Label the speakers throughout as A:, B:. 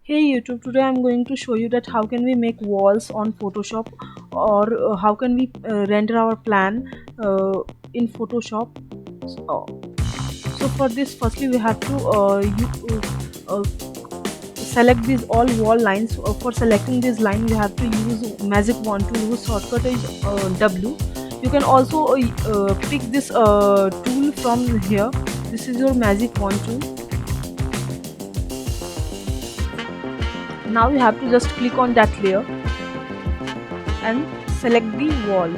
A: Hey YouTube, today I'm going to show you that how can we make walls on Photoshop, or how can we render our plan in Photoshop. So for this, firstly we have to select these all wall lines. For selecting this line we have to use magic wand tool whose shortcut is W. You can also pick this tool from here. This is your magic wand tool. Now you have to just click on that layer and select the wall.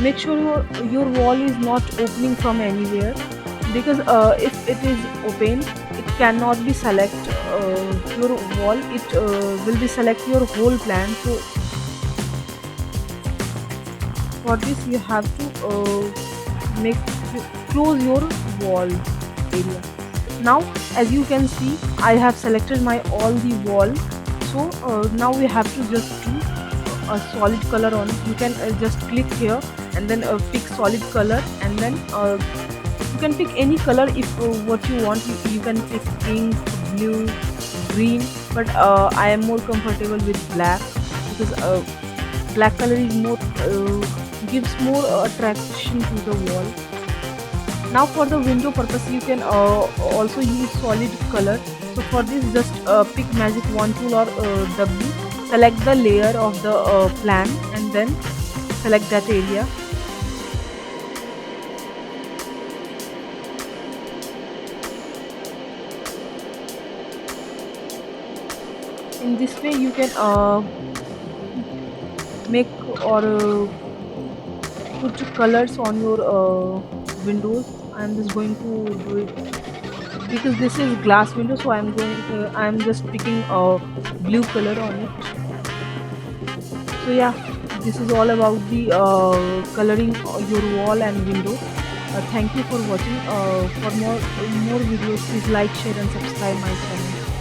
A: Make sure your wall is not opening from anywhere, because if it is open it cannot be select your wall. It will be select your whole plan. So for this you have to make close your wall area. Now as you can see I have selected my all the wall. So now we have to just do a solid color on it. You can just click here and then pick solid color, and then you can pick any color if what you want. You can pick pink, blue, green, but I am more comfortable with black, because black color is more gives more attraction to the wall. Now for the window purpose you can also use solid color. So for this just pick magic wand tool or W, select the layer of the plan and then select that area. In this way you can make or put colors on your windows. I'm just going to do it because this is glass window, so I'm just picking a blue color on it. So yeah, this is all about the coloring your wall and window. Thank you for watching. For more videos please like, share and subscribe my channel.